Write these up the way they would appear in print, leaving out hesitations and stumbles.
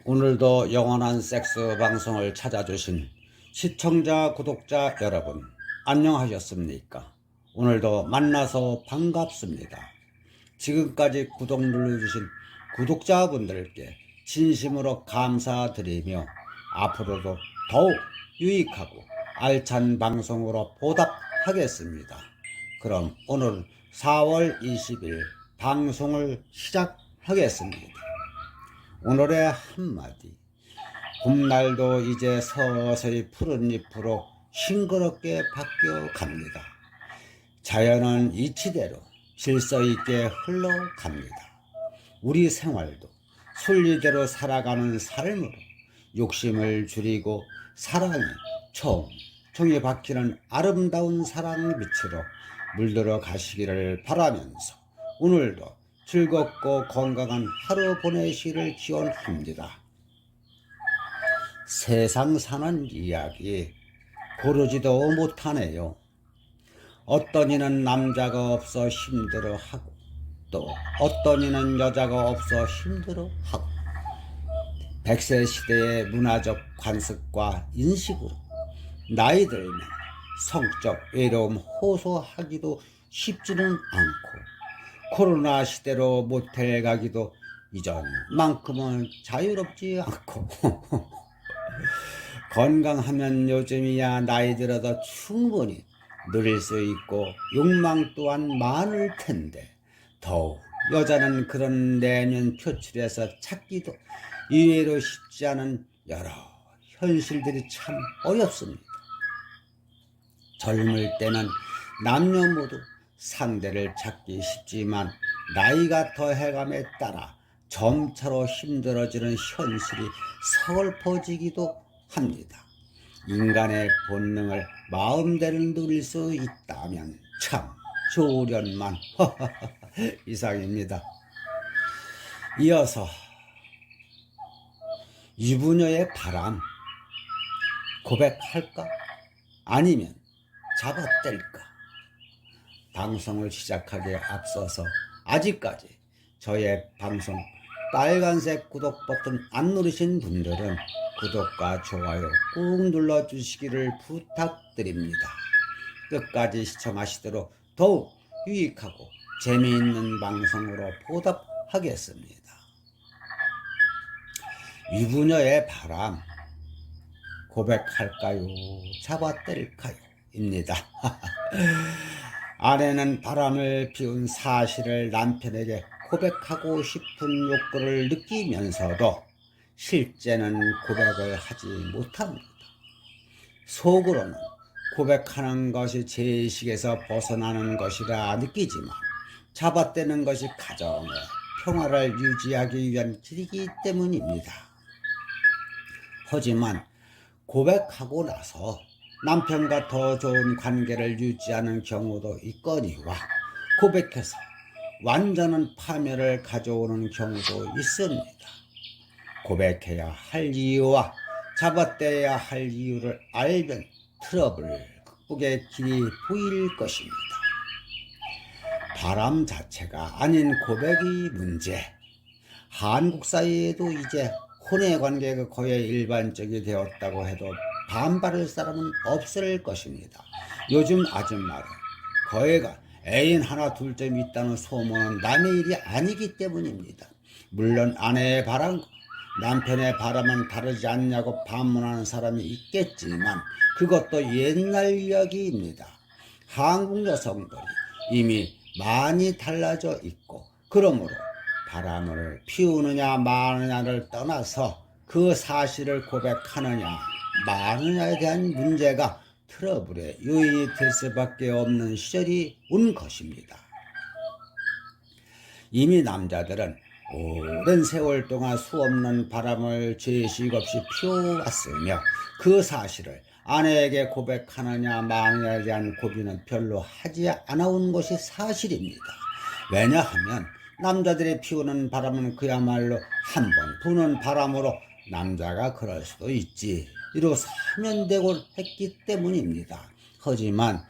오늘도 영원한 섹스 방송을 찾아주신 시청자, 구독자 여러분, 안녕하셨습니까? 오늘도 만나서 반갑습니다. 지금까지 구독 눌러주신 구독자분들께 진심으로 감사드리며 앞으로도 더욱 유익하고 알찬 방송으로 보답하겠습니다. 그럼 오늘 4월 20일 방송을 시작하겠습니다. 오늘의 한마디. 봄날도 이제 서서히 푸른 잎으로 싱그럽게 바뀌어 갑니다. 자연은 이치대로 질서 있게 흘러갑니다. 우리 생활도 순리대로 살아가는 삶으로 욕심을 줄이고 사랑이 총총히 박히는 아름다운 사랑 빛으로 물들어 가시기를 바라면서 오늘도 즐겁고 건강한 하루 보내시기를 기원합니다. 세상 사는 이야기 고르지도 못하네요. 어떤 이는 남자가 없어 힘들어하고 또 어떤 이는 여자가 없어 힘들어하고 100세 시대의 문화적 관습과 인식으로 나이 들면 성적 외로움 호소하기도 쉽지는 않고 코로나 시대로 모텔 가기도 이전만큼은 자유롭지 않고 건강하면 요즘이야 나이 들어도 충분히 누릴 수 있고 욕망 또한 많을 텐데 더욱 여자는 그런 내면 표출해서 찾기도 이외로 쉽지 않은 여러 현실들이 참 어렵습니다. 젊을 때는 남녀 모두 상대를 찾기 쉽지만 나이가 더해감에 따라 점차로 힘들어지는 현실이 서글퍼지기도 합니다. 인간의 본능을 마음대로 누릴 수 있다면 참 좋으련만 이상입니다. 이어서 유부녀의 바람 고백할까? 아니면 잡아뗄까? 방송을 시작하기에 앞서서 아직까지 저의 방송 빨간색 구독 버튼 안 누르신 분들은 구독과 좋아요 꾹 눌러주시기를 부탁드립니다. 끝까지 시청하시도록 더욱 유익하고 재미있는 방송으로 보답하겠습니다. 유부녀의 바람 고백할까요? 잡아뗄까요? 입니다. 아내는 바람을 피운 사실을 남편에게 고백하고 싶은 욕구를 느끼면서도 실제는 고백을 하지 못합니다. 속으로는 고백하는 것이 제식에서 벗어나는 것이라 느끼지만 잡아떼는 것이 가정의 평화를 유지하기 위한 길이기 때문입니다. 하지만 고백하고 나서 남편과 더 좋은 관계를 유지하는 경우도 있거니와 고백해서 완전한 파멸을 가져오는 경우도 있습니다. 고백해야 할 이유와 잡아떼야 할 이유를 알면 트러블 극복의 길이 보일 것입니다. 바람 자체가 아닌 고백이 문제. 한국 사회에도 이제 혼의 관계가 거의 일반적이 되었다고 해도 반발할 사람은 없을 것입니다. 요즘 아줌마들 거해가 애인 하나 둘쯤 있다는 소문은 남의 일이 아니기 때문입니다. 물론 아내의 바람과 남편의 바람은 다르지 않냐고 반문하는 사람이 있겠지만 그것도 옛날 이야기입니다. 한국 여성들이 이미 많이 달라져 있고 그러므로 바람을 피우느냐 마느냐를 떠나서 그 사실을 고백하느냐 마느냐에 대한 문제가 트러블의 요인이 될 수밖에 없는 시절이 온 것입니다. 이미 남자들은 오랜 세월 동안 수없는 바람을 제식 없이 피워왔으며 그 사실을 아내에게 고백하느냐 마느냐에 대한 고민은 별로 하지 않아온 것이 사실입니다. 왜냐하면 남자들이 피우는 바람은 그야말로 한 번 부는 바람으로 남자가 그럴 수도 있지 이로 사면되곤 했기 때문입니다. 하지만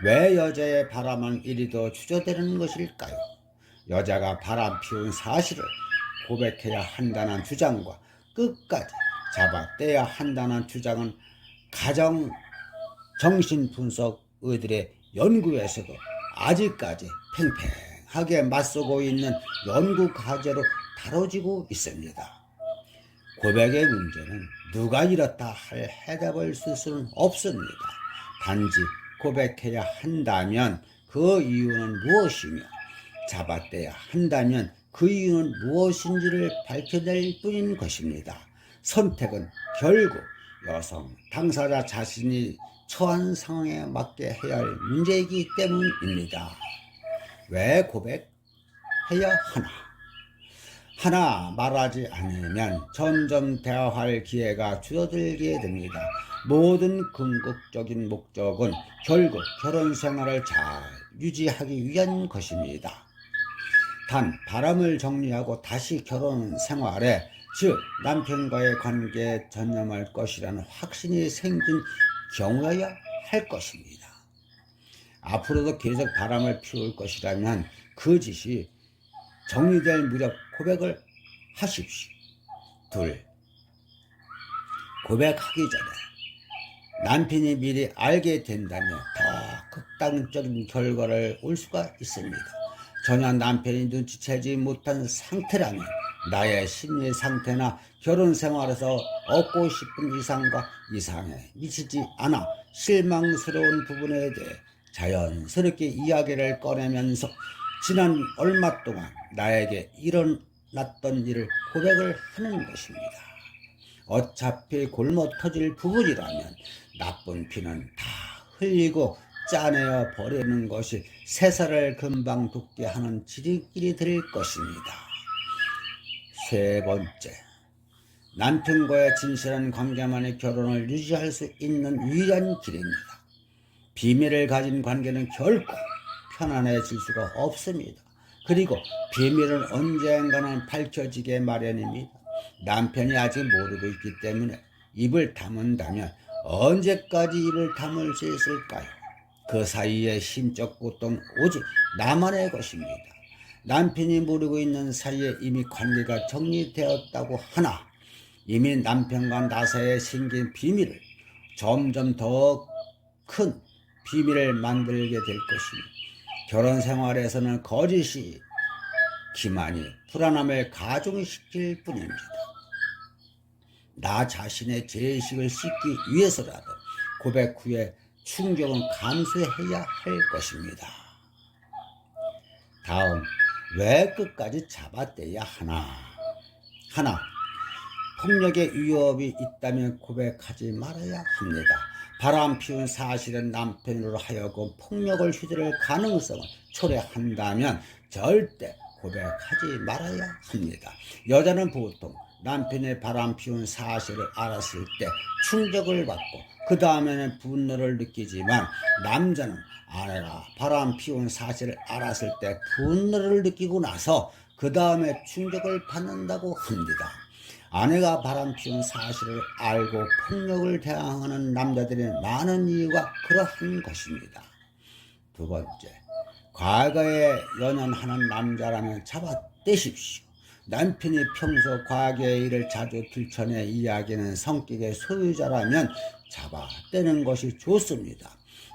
왜 여자의 바람은 이리도 주저되는 것일까요? 여자가 바람 피운 사실을 고백해야 한다는 주장과 끝까지 잡아떼야 한다는 주장은 가정 정신분석 의들의 연구에서도 아직까지 팽팽하게 맞서고 있는 연구 과제로 다뤄지고 있습니다. 고백의 문제는 누가 이렇다 할 해답을 쓸 수는 없습니다. 단지 고백해야 한다면 그 이유는 무엇이며 잡아떼야 한다면 그 이유는 무엇인지를 밝혀낼 뿐인 것입니다. 선택은 결국 여성 당사자 자신이 처한 상황에 맞게 해야 할 문제이기 때문입니다. 왜 고백해야 하나? 하나 말하지 않으면 점점 대화할 기회가 줄어들게 됩니다. 모든 궁극적인 목적은 결국 결혼 생활을 잘 유지하기 위한 것입니다. 단 바람을 정리하고 다시 결혼 생활에, 즉 남편과의 관계에 전념할 것이라는 확신이 생긴 경우여야 할 것입니다. 앞으로도 계속 바람을 피울 것이라면 그 짓이 정리될 무렵 고백을 하십시오. 둘, 고백하기 전에 남편이 미리 알게 된다면 더 극단적인 결과를 올 수가 있습니다. 전혀 남편이 눈치채지 못한 상태라면 나의 심리 상태나 결혼 생활에서 얻고 싶은 이상과 이상에 미치지 않아 실망스러운 부분에 대해 자연스럽게 이야기를 꺼내면서 지난 얼마 동안 나에게 일어났던 일을 고백을 하는 것입니다. 어차피 굶어 터질 부분이라면 나쁜 피는 다 흘리고 짜내어 버리는 것이 새살을 금방 돋게 하는 지름길이 될 것입니다. 세 번째, 남편과의 진실한 관계만이 결혼을 유지할 수 있는 유일한 길입니다. 비밀을 가진 관계는 결코 편안해질 수가 없습니다. 그리고 비밀은 언젠가는 밝혀지게 마련입니다. 남편이 아직 모르고 있기 때문에 입을 다문다면 언제까지 입을 다물 수 있을까요? 그 사이에 심적 고통은 오직 나만의 것입니다. 남편이 모르고 있는 사이에 이미 관계가 정리되었다고 하나 이미 남편과 나 사이에 생긴 비밀을 점점 더 큰 비밀을 만들게 될 것입니다. 결혼 생활에서는 거짓이 기만이 불안함을 가중시킬 뿐입니다. 나 자신의 죄의식을 씻기 위해서라도 고백 후에 충격은 감수해야 할 것입니다. 다음, 왜 끝까지 잡아떼야 하나? 하나, 폭력의 위협이 있다면 고백하지 말아야 합니다. 바람 피운 사실은 남편으로 하여금 폭력을 휘두를 가능성을 초래한다면 절대 고백하지 말아야 합니다. 여자는 보통 남편의 바람 피운 사실을 알았을 때 충격을 받고 그 다음에는 분노를 느끼지만 남자는 아내가 바람 피운 사실을 알았을 때 분노를 느끼고 나서 그 다음에 충격을 받는다고 합니다. 아내가 바람 피운 사실을 알고 폭력을 대항하는 남자들의 많은 이유가 그러한 것입니다. 두 번째, 과거에 연연하는 남자라면 잡아떼십시오. 남편이 평소 과거의 일을 자주 들춰내 이야기하는 성격의 소유자라면 잡아떼는 것이 좋습니다.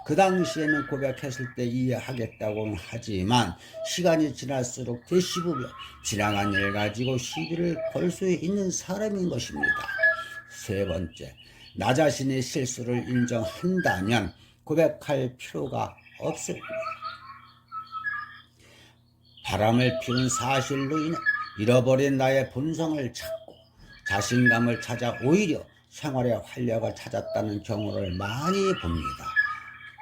그 당시에는 고백했을 때 이해하겠다고는 하지만 시간이 지날수록 되씹으며 지나간 일 가지고 시비를 걸 수 있는 사람인 것입니다. 세 번째, 나 자신의 실수를 인정한다면 고백할 필요가 없습니다. 바람을 피운 사실로 인해 잃어버린 나의 본성을 찾고 자신감을 찾아 오히려 생활의 활력을 찾았다는 경우를 많이 봅니다.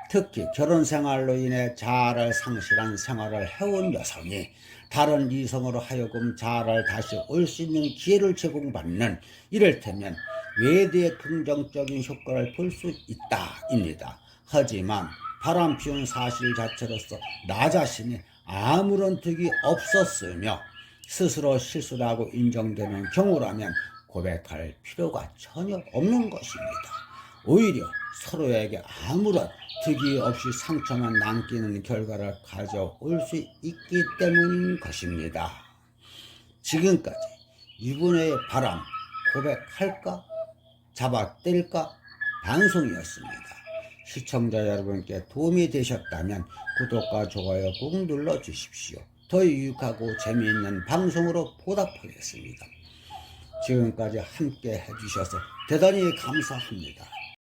특히 결혼 생활로 인해 자아를 상실한 생활을 해온 여성이 다른 이성으로 하여금 자아를 다시 올 수 있는 기회를 제공받는, 이를테면 외대의 긍정적인 효과를 볼 수 있다입니다. 하지만 바람 피운 사실 자체로서 나 자신이 아무런 득이 없었으며 스스로 실수라고 인정되는 경우라면 고백할 필요가 전혀 없는 것입니다. 오히려 서로에게 아무런 득이 없이 상처만 남기는 결과를 가져올 수 있기 때문인 것입니다. 지금까지 이분의 바람, 고백할까? 잡아 뗄까? 방송이었습니다. 시청자 여러분께 도움이 되셨다면 구독과 좋아요 꾹 눌러주십시오. 더 유익하고 재미있는 방송으로 보답하겠습니다. 지금까지 함께 해주셔서 대단히 감사합니다.